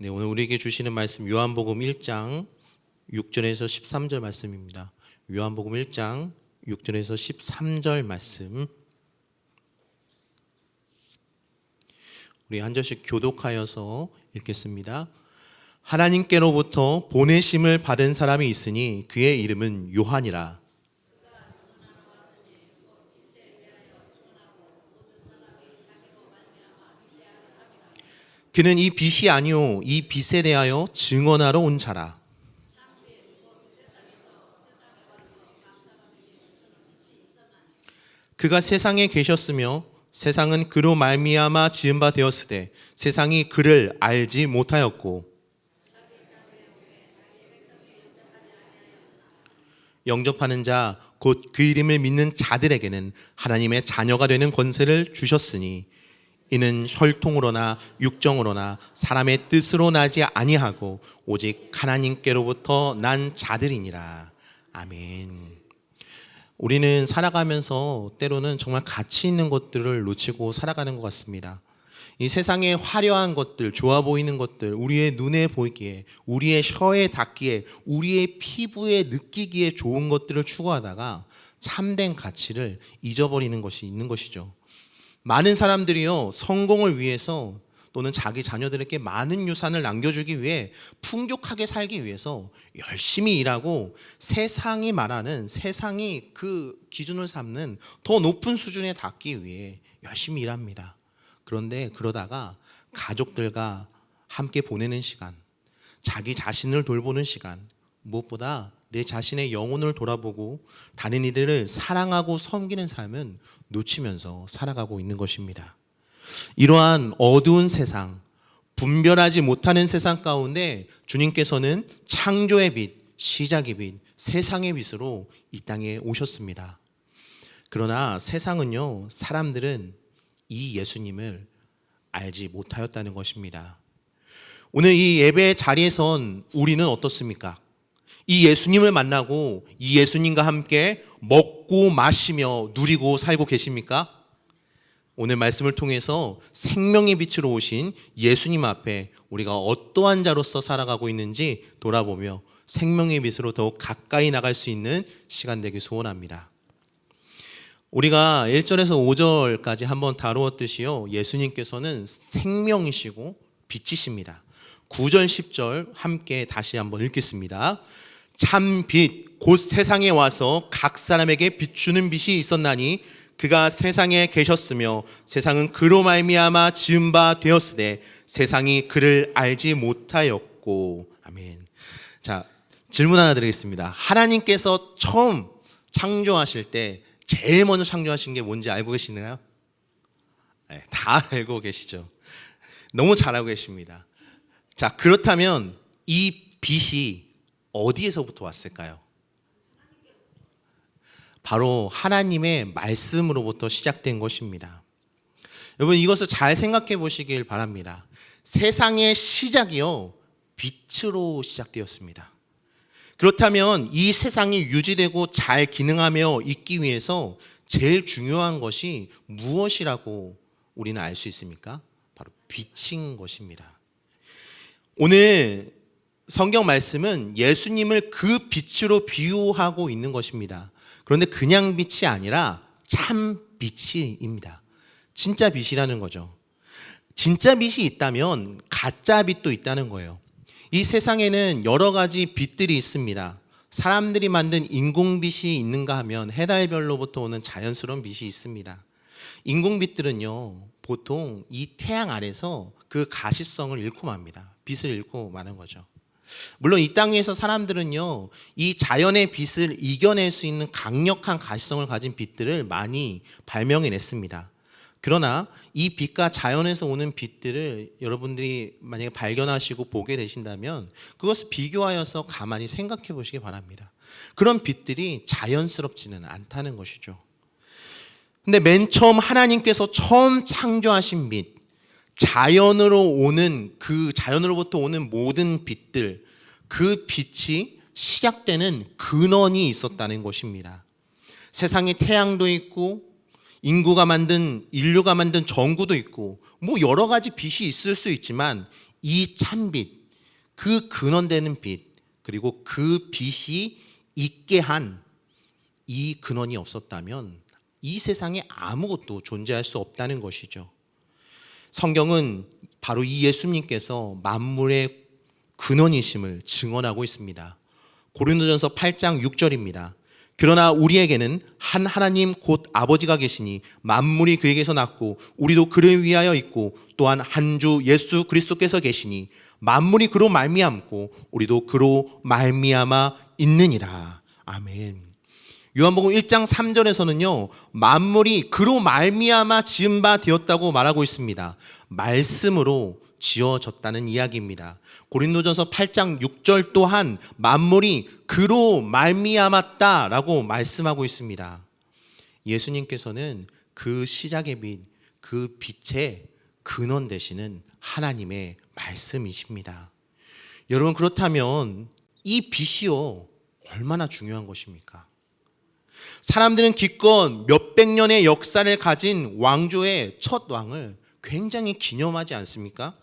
네, 오늘 우리에게 주시는 말씀 요한복음 1장 6절에서 13절 말씀입니다. 요한복음 1장 6절에서 13절 말씀. 우리 한 절씩 교독하여서 읽겠습니다. 하나님께로부터 보내심을 받은 사람이 있으니 그의 이름은 요한이라. 그는 이 빛이 아니요 이 빛에 대하여 증언하러 온 자라. 그가 세상에 계셨으며 세상은 그로 말미암아 지은 바 되었으되 세상이 그를 알지 못하였고 영접하는 자 곧 그 이름을 믿는 자들에게는 하나님의 자녀가 되는 권세를 주셨으니 이는 혈통으로나 육정으로나 사람의 뜻으로 나지 아니하고 오직 하나님께로부터 난 자들이니라. 아멘. 우리는 살아가면서 때로는 정말 가치 있는 것들을 놓치고 살아가는 것 같습니다. 이 세상의 화려한 것들, 좋아 보이는 것들, 우리의 눈에 보이기에, 우리의 혀에 닿기에, 우리의 피부에 느끼기에 좋은 것들을 추구하다가 참된 가치를 잊어버리는 것이 있는 것이죠. 많은 사람들이요, 성공을 위해서 또는 자기 자녀들에게 많은 유산을 남겨주기 위해 풍족하게 살기 위해서 열심히 일하고 세상이 말하는, 세상이 그 기준을 삼는 더 높은 수준에 닿기 위해 열심히 일합니다. 그런데 그러다가 가족들과 함께 보내는 시간, 자기 자신을 돌보는 시간, 무엇보다 내 자신의 영혼을 돌아보고 다른 이들을 사랑하고 섬기는 삶은 놓치면서 살아가고 있는 것입니다. 이러한 어두운 세상, 분별하지 못하는 세상 가운데 주님께서는 창조의 빛, 시작의 빛, 세상의 빛으로 이 땅에 오셨습니다. 그러나 세상은요, 사람들은 이 예수님을 알지 못하였다는 것입니다. 오늘 이 예배 자리에선 우리는 어떻습니까? 이 예수님을 만나고 이 예수님과 함께 먹고 마시며 누리고 살고 계십니까? 오늘 말씀을 통해서 생명의 빛으로 오신 예수님 앞에 우리가 어떠한 자로서 살아가고 있는지 돌아보며 생명의 빛으로 더욱 가까이 나갈 수 있는 시간 되길 소원합니다. 우리가 1절에서 5절까지 한번 다루었듯이요, 예수님께서는 생명이시고 빛이십니다. 9절 10절 함께 다시 한번 읽겠습니다. 참 빛 곧 세상에 와서 각 사람에게 비추는 빛이 있었나니 그가 세상에 계셨으며 세상은 그로 말미암아 지은 바 되었으되 세상이 그를 알지 못하였고. 아멘. 자, 질문 하나 드리겠습니다. 하나님께서 처음 창조하실 때 제일 먼저 창조하신 게 뭔지 알고 계시나요? 네, 다 알고 계시죠. 너무 잘 알고 계십니다. 자, 그렇다면 이 빛이 어디에서부터 왔을까요? 바로 하나님의 말씀으로부터 시작된 것입니다. 여러분, 이것을 잘 생각해 보시길 바랍니다. 세상의 시작이요, 빛으로 시작되었습니다. 그렇다면 이 세상이 유지되고 잘 기능하며 있기 위해서 제일 중요한 것이 무엇이라고 우리는 알 수 있습니까? 바로 빛인 것입니다. 오늘 성경 말씀은 예수님을 그 빛으로 비유하고 있는 것입니다. 그런데 그냥 빛이 아니라 참 빛입니다. 진짜 빛이라는 거죠. 진짜 빛이 있다면 가짜 빛도 있다는 거예요. 이 세상에는 여러 가지 빛들이 있습니다. 사람들이 만든 인공빛이 있는가 하면 해달별로부터 오는 자연스러운 빛이 있습니다. 인공빛들은요, 보통 이 태양 아래서 그 가시성을 잃고 맙니다. 빛을 잃고 마는 거죠. 물론 이 땅에서 사람들은요, 이 자연의 빛을 이겨낼 수 있는 강력한 가시성을 가진 빛들을 많이 발명해냈습니다. 그러나 이 빛과 자연에서 오는 빛들을 여러분들이 만약에 발견하시고 보게 되신다면 그것을 비교하여서 가만히 생각해 보시기 바랍니다. 그런 빛들이 자연스럽지는 않다는 것이죠. 근데 맨 처음 하나님께서 처음 창조하신 빛, 자연으로부터 오는 모든 빛들, 그 빛이 시작되는 근원이 있었다는 것입니다. 세상에 태양도 있고 인류가 만든 전구도 있고 뭐 여러 가지 빛이 있을 수 있지만 이 참빛, 그 근원되는 빛, 그리고 그 빛이 있게 한 이 근원이 없었다면 이 세상에 아무것도 존재할 수 없다는 것이죠. 성경은 바로 이 예수님께서 만물의 근원이심을 증언하고 있습니다. 고린도전서 8장 6절입니다. 그러나 우리에게는 한 하나님 곧 아버지가 계시니 만물이 그에게서 났고 우리도 그를 위하여 있고 또한 한 주 예수 그리스도께서 계시니 만물이 그로 말미암고 우리도 그로 말미암아 있느니라. 아멘. 요한복음 1장 3절에서는요, 만물이 그로 말미암아 지은 바 되었다고 말하고 있습니다. 말씀으로 지어졌다는 이야기입니다. 고린도전서 8장 6절 또한 만물이 그로 말미암았다라고 말씀하고 있습니다. 예수님께서는 그 시작의 빛, 그 빛의 근원 되시는 하나님의 말씀이십니다. 여러분, 그렇다면 이 빛이요, 얼마나 중요한 것입니까? 사람들은 기껏 몇백 년의 역사를 가진 왕조의 첫 왕을 굉장히 기념하지 않습니까?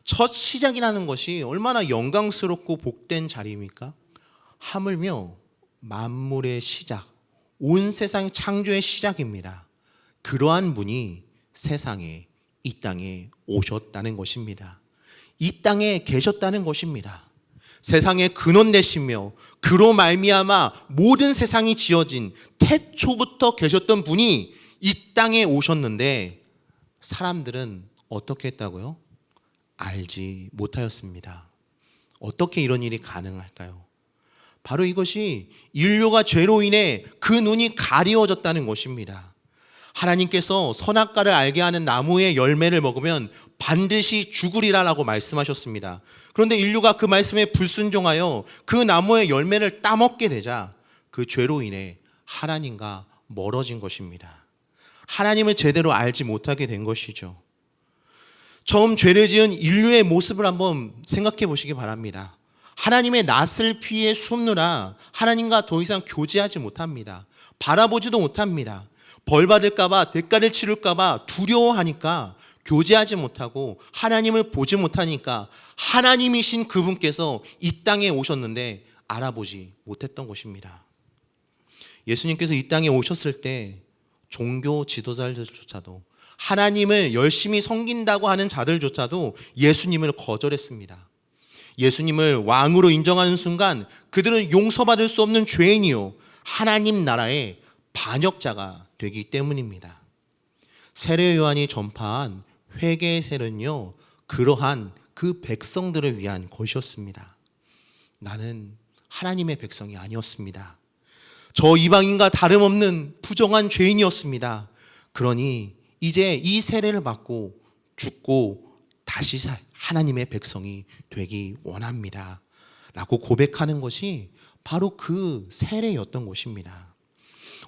첫 시작이라는 것이 얼마나 영광스럽고 복된 자리입니까? 하물며 만물의 시작, 온 세상 창조의 시작입니다. 그러한 분이 세상에, 이 땅에 오셨다는 것입니다. 이 땅에 계셨다는 것입니다. 세상의 근원 되시며 그로 말미암아 모든 세상이 지어진 태초부터 계셨던 분이 이 땅에 오셨는데 사람들은 어떻게 했다고요? 알지 못하였습니다. 어떻게 이런 일이 가능할까요? 바로 이것이 인류가 죄로 인해 그 눈이 가리워졌다는 것입니다. 하나님께서 선악과를 알게 하는 나무의 열매를 먹으면 반드시 죽으리라라고 말씀하셨습니다. 그런데 인류가 그 말씀에 불순종하여 그 나무의 열매를 따먹게 되자 그 죄로 인해 하나님과 멀어진 것입니다. 하나님을 제대로 알지 못하게 된 것이죠. 처음 죄를 지은 인류의 모습을 한번 생각해 보시기 바랍니다. 하나님의 낯을 피해 숨느라 하나님과 더 이상 교제하지 못합니다. 바라보지도 못합니다. 벌 받을까봐, 대가를 치를까봐 두려워하니까 교제하지 못하고 하나님을 보지 못하니까 하나님이신 그분께서 이 땅에 오셨는데 알아보지 못했던 것입니다. 예수님께서 이 땅에 오셨을 때 종교 지도자들조차도, 하나님을 열심히 섬긴다고 하는 자들조차도 예수님을 거절했습니다. 예수님을 왕으로 인정하는 순간 그들은 용서받을 수 없는 죄인이요, 하나님 나라의 반역자가 되기 때문입니다. 세례 요한이 전파한 회개의 세례는요, 그러한 그 백성들을 위한 것이었습니다. 나는 하나님의 백성이 아니었습니다. 저 이방인과 다름없는 부정한 죄인이었습니다. 그러니 이제 이 세례를 받고 죽고 다시 하나님의 백성이 되기 원합니다 라고 고백하는 것이 바로 그 세례였던 것입니다.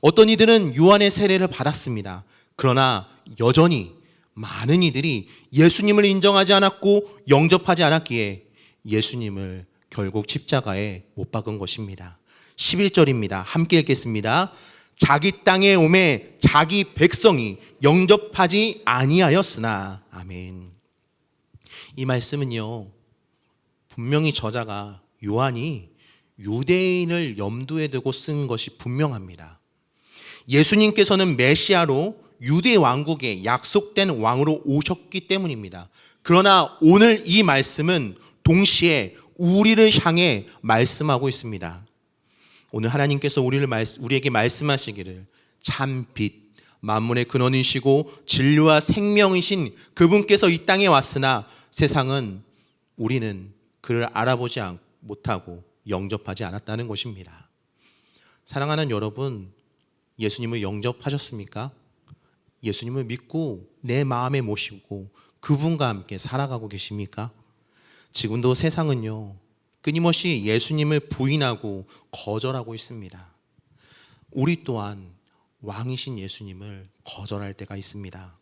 어떤 이들은 요한의 세례를 받았습니다. 그러나 여전히 많은 이들이 예수님을 인정하지 않았고 영접하지 않았기에 예수님을 결국 십자가에 못 박은 것입니다. 11절입니다. 함께 읽겠습니다. 자기 땅에 오매 자기 백성이 영접하지 아니하였으나. 아멘. 이 말씀은요, 분명히 저자가 요한이 유대인을 염두에 두고 쓴 것이 분명합니다. 예수님께서는 메시아로 유대 왕국의 약속된 왕으로 오셨기 때문입니다. 그러나 오늘 이 말씀은 동시에 우리를 향해 말씀하고 있습니다. 오늘 하나님께서 우리에게 말씀하시기를 참 빛, 만물의 근원이시고 진리와 생명이신 그분께서 이 땅에 왔으나 세상은 우리는 그를 알아보지 못하고 영접하지 않았다는 것입니다. 사랑하는 여러분, 예수님을 영접하셨습니까? 예수님을 믿고 내 마음에 모시고 그분과 함께 살아가고 계십니까? 지금도 세상은요, 끊임없이 예수님을 부인하고 거절하고 있습니다. 우리 또한 왕이신 예수님을 거절할 때가 있습니다.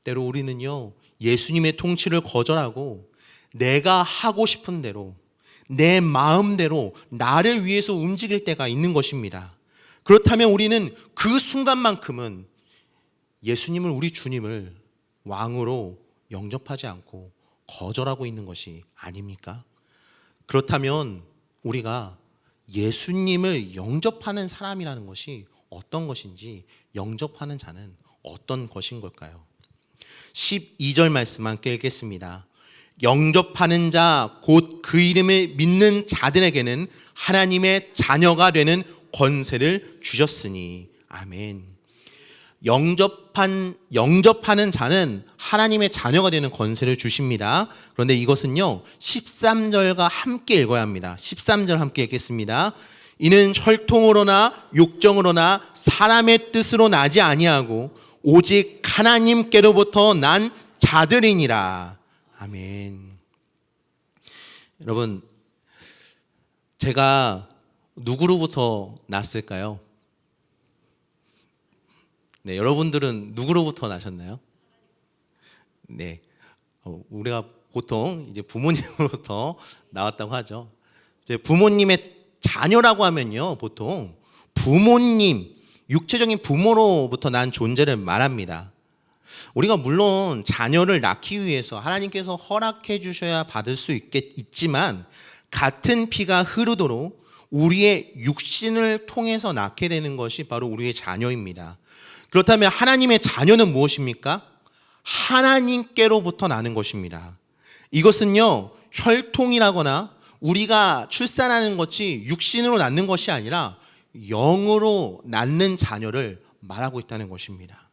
때로 우리는요, 예수님의 통치를 거절하고 내가 하고 싶은 대로, 내 마음대로 나를 위해서 움직일 때가 있는 것입니다. 그렇다면 우리는 그 순간만큼은 예수님을, 우리 주님을 왕으로 영접하지 않고 거절하고 있는 것이 아닙니까? 그렇다면 우리가 예수님을 영접하는 사람이라는 것이 어떤 것인지, 영접하는 자는 어떤 것인 걸까요? 12절 말씀 함께 읽겠습니다. 영접하는 자 곧 그 이름을 믿는 자들에게는 하나님의 자녀가 되는 권세를 주셨으니. 아멘. 영접하는 자는 하나님의 자녀가 되는 권세를 주십니다. 그런데 이것은요 13절과 함께 읽어야 합니다. 13절 함께 읽겠습니다. 이는 혈통으로나 육정으로나 사람의 뜻으로 나지 아니하고 오직 하나님께로부터 난 자들이니라. 아멘. 여러분, 제가 누구로부터 났을까요? 네, 여러분들은 누구로부터 나셨나요? 네, 우리가 보통 이제 부모님으로부터 나왔다고 하죠. 이제 부모님의 자녀라고 하면요, 보통 부모님, 육체적인 부모로부터 난 존재를 말합니다. 우리가 물론 자녀를 낳기 위해서 하나님께서 허락해 주셔야 받을 수 있지만 같은 피가 흐르도록 우리의 육신을 통해서 낳게 되는 것이 바로 우리의 자녀입니다. 그렇다면 하나님의 자녀는 무엇입니까? 하나님께로부터 나는 것입니다. 이것은요 혈통이라거나 우리가 출산하는 것이 육신으로 낳는 것이 아니라 영으로 낳는 자녀를 말하고 있다는 것입니다.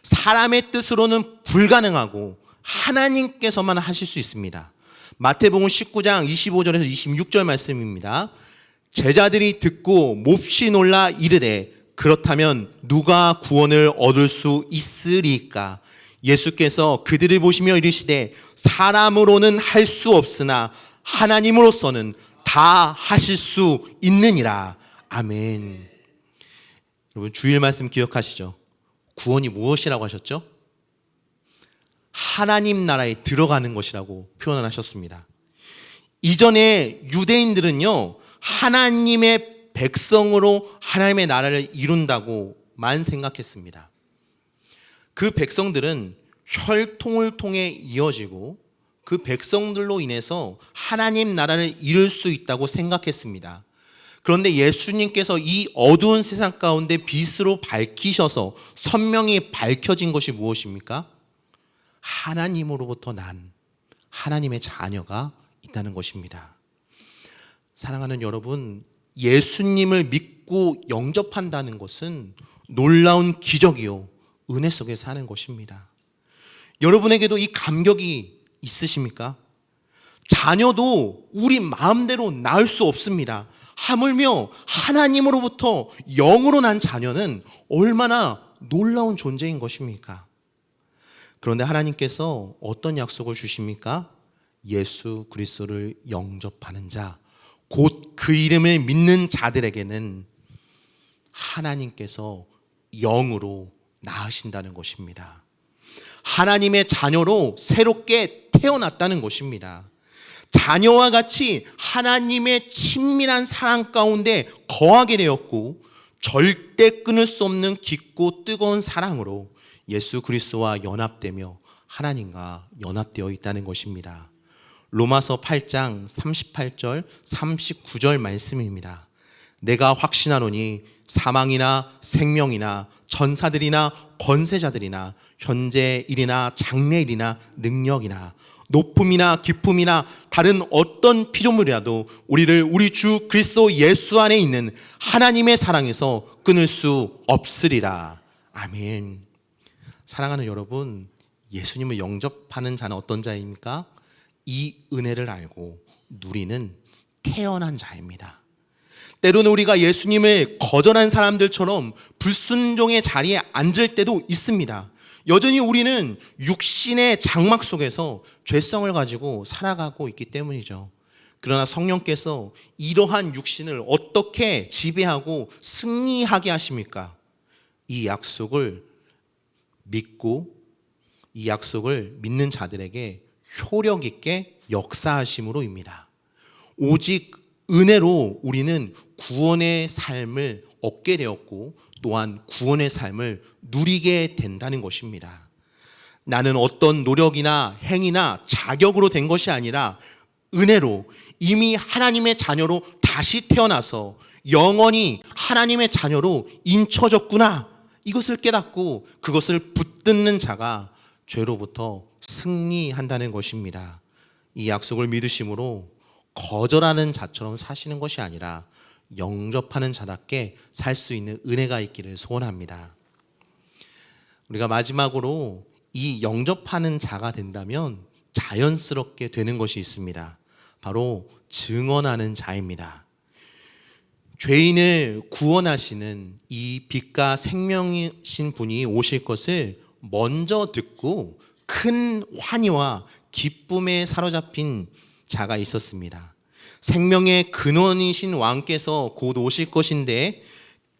사람의 뜻으로는 불가능하고 하나님께서만 하실 수 있습니다. 마태복음 19장 25절에서 26절 말씀입니다. 제자들이 듣고 몹시 놀라 이르되 그렇다면 누가 구원을 얻을 수 있으리까? 예수께서 그들을 보시며 이르시되 사람으로는 할 수 없으나 하나님으로서는 다 하실 수 있느니라. 아멘. 여러분 주일 말씀 기억하시죠? 구원이 무엇이라고 하셨죠? 하나님 나라에 들어가는 것이라고 표현을 하셨습니다. 이전에 유대인들은요 하나님의 백성으로 하나님의 나라를 이룬다고만 생각했습니다. 그 백성들은 혈통을 통해 이어지고 그 백성들로 인해서 하나님 나라를 이룰 수 있다고 생각했습니다. 그런데 예수님께서 이 어두운 세상 가운데 빛으로 밝히셔서 선명히 밝혀진 것이 무엇입니까? 하나님으로부터 난 하나님의 자녀가 있다는 것입니다. 사랑하는 여러분, 예수님을 믿고 영접한다는 것은 놀라운 기적이요 은혜 속에 사는 것입니다. 여러분에게도 이 감격이 있으십니까? 자녀도 우리 마음대로 낳을 수 없습니다. 하물며 하나님으로부터 영으로 난 자녀는 얼마나 놀라운 존재인 것입니까? 그런데 하나님께서 어떤 약속을 주십니까? 예수 그리스도를 영접하는 자, 곧 그 이름을 믿는 자들에게는 하나님께서 영으로 낳으신다는 것입니다. 하나님의 자녀로 새롭게 태어났다는 것입니다. 자녀와 같이 하나님의 친밀한 사랑 가운데 거하게 되었고 절대 끊을 수 없는 깊고 뜨거운 사랑으로 예수 그리스도와 연합되며 하나님과 연합되어 있다는 것입니다. 로마서 8장 38절 39절 말씀입니다. 내가 확신하노니 사망이나 생명이나 전사들이나 권세자들이나 현재일이나 장래일이나 능력이나 높음이나 깊음이나 다른 어떤 피조물이라도 우리를 우리 주 그리스도 예수 안에 있는 하나님의 사랑에서 끊을 수 없으리라. 아멘. 사랑하는 여러분, 예수님을 영접하는 자는 어떤 자입니까? 이 은혜를 알고 누리는 태어난 자입니다. 때로는 우리가 예수님을 거절한 사람들처럼 불순종의 자리에 앉을 때도 있습니다. 여전히 우리는 육신의 장막 속에서 죄성을 가지고 살아가고 있기 때문이죠. 그러나 성령께서 이러한 육신을 어떻게 지배하고 승리하게 하십니까? 이 약속을 믿고 이 약속을 믿는 자들에게 효력 있게 역사하심으로입니다. 오직 은혜로 우리는 구원의 삶을 얻게 되었고 또한 구원의 삶을 누리게 된다는 것입니다. 나는 어떤 노력이나 행위나 자격으로 된 것이 아니라 은혜로 이미 하나님의 자녀로 다시 태어나서 영원히 하나님의 자녀로 인쳐졌구나. 이것을 깨닫고 그것을 붙드는 자가 죄로부터 승리한다는 것입니다. 이 약속을 믿으심으로 거절하는 자처럼 사시는 것이 아니라 영접하는 자답게 살 수 있는 은혜가 있기를 소원합니다. 우리가 마지막으로 이 영접하는 자가 된다면 자연스럽게 되는 것이 있습니다. 바로 증언하는 자입니다. 죄인을 구원하시는 이 빛과 생명이신 분이 오실 것을 먼저 듣고 큰 환희와 기쁨에 사로잡힌 자가 있었습니다. 생명의 근원이신 왕께서 곧 오실 것인데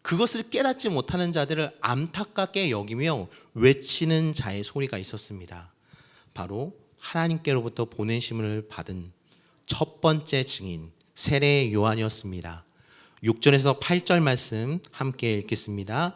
그것을 깨닫지 못하는 자들을 안타깝게 여기며 외치는 자의 소리가 있었습니다. 바로 하나님께로부터 보내심을 받은 첫 번째 증인 세례 요한이었습니다. 6절에서 8절 말씀 함께 읽겠습니다.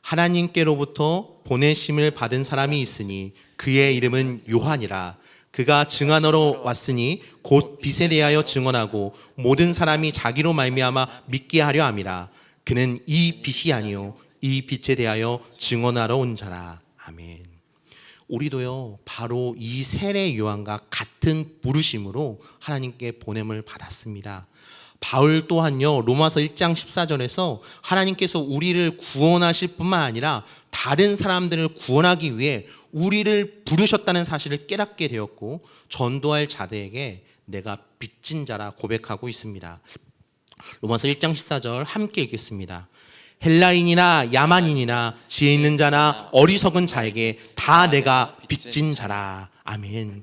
하나님께로부터 보내심을 받은 사람이 있으니 그의 이름은 요한이라. 그가 증언하러 왔으니 곧 빛에 대하여 증언하고 모든 사람이 자기로 말미암아 믿게 하려 함이라. 그는 이 빛이 아니요 이 빛에 대하여 증언하러 온 자라. 아멘. 우리도요 바로 이 세례 요한과 같은 부르심으로 하나님께 보냄을 받았습니다. 바울 또한요 로마서 1장 14절에서 하나님께서 우리를 구원하실 뿐만 아니라 다른 사람들을 구원하기 위해 우리를 부르셨다는 사실을 깨닫게 되었고 전도할 자들에게 내가 빚진 자라 고백하고 있습니다. 로마서 1장 14절 함께 읽겠습니다. 헬라인이나 야만인이나 지혜 있는 자나 어리석은 자에게 다 내가 빚진 자라. 아멘.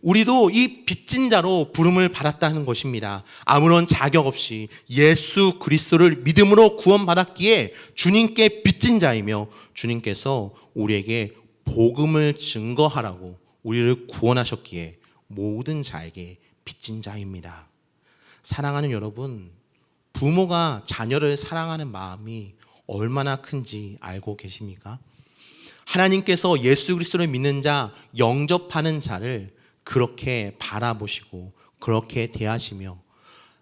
우리도 이 빚진 자로 부름을 받았다는 것입니다. 아무런 자격 없이 예수 그리스도를 믿음으로 구원받았기에 주님께 빚진 자이며 주님께서 우리에게 복음을 증거하라고 우리를 구원하셨기에 모든 자에게 빚진 자입니다. 사랑하는 여러분, 부모가 자녀를 사랑하는 마음이 얼마나 큰지 알고 계십니까? 하나님께서 예수 그리스도를 믿는 자, 영접하는 자를 그렇게 바라보시고 그렇게 대하시며,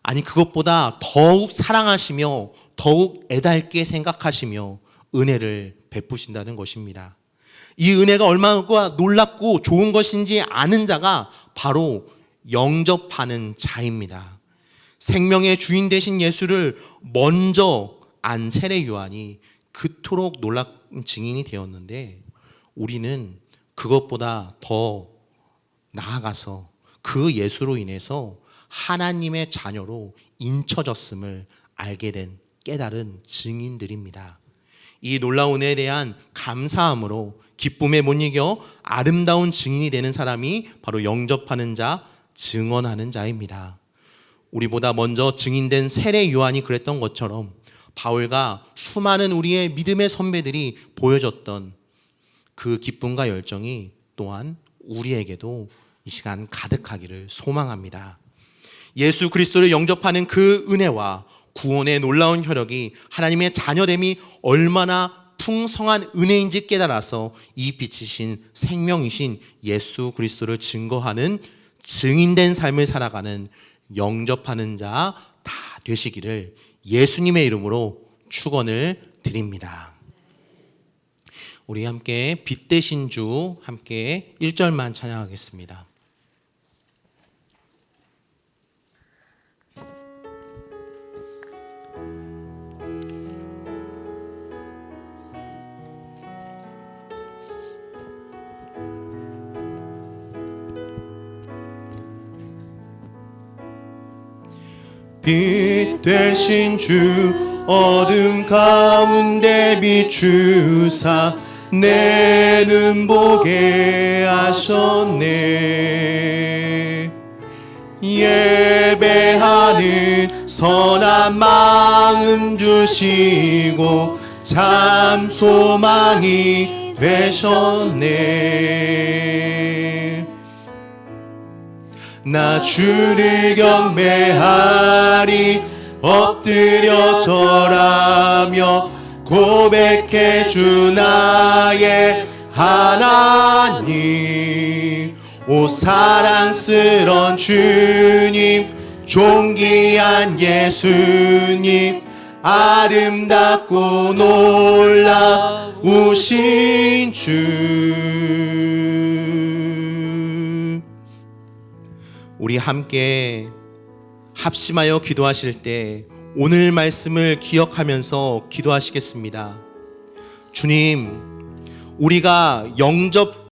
아니 그것보다 더욱 사랑하시며 더욱 애달게 생각하시며 은혜를 베푸신다는 것입니다. 이 은혜가 얼마나 놀랍고 좋은 것인지 아는 자가 바로 영접하는 자입니다. 생명의 주인 되신 예수를 먼저 안 세례 요한이 그토록 놀라운 증인이 되었는데, 우리는 그것보다 더 나아가서 그 예수로 인해서 하나님의 자녀로 인쳐졌음을 알게 된 깨달은 증인들입니다. 이 놀라운 은혜에 대한 감사함으로 기쁨에 못 이겨 아름다운 증인이 되는 사람이 바로 영접하는 자, 증언하는 자입니다. 우리보다 먼저 증인된 세례 요한이 그랬던 것처럼 바울과 수많은 우리의 믿음의 선배들이 보여줬던 그 기쁨과 열정이 또한 우리에게도 이 시간 가득하기를 소망합니다. 예수 그리스도를 영접하는 그 은혜와 구원의 놀라운 혈력이 하나님의 자녀됨이 얼마나 풍성한 은혜인지 깨달아서 이 빛이신 생명이신 예수 그리스도를 증거하는 증인된 삶을 살아가는 영접하는 자 다 되시기를 예수님의 이름으로 축원을 드립니다. 우리 함께 빛 되신 주 함께 1절만 찬양하겠습니다. 빛 되신 주 어둠 가운데 비추사 내 눈 보게 하셨네. 예배하는 선한 마음 주시고 참 소망이 되셨네. 나 주를 경배하리 엎드려 절하며 고백해 주 나의 하나님. 오 사랑스런 주님, 존귀한 예수님, 아름답고 놀라우신 주. 우리 함께 합심하여 기도하실 때 오늘 말씀을 기억하면서 기도하시겠습니다. 주님, 우리가 영접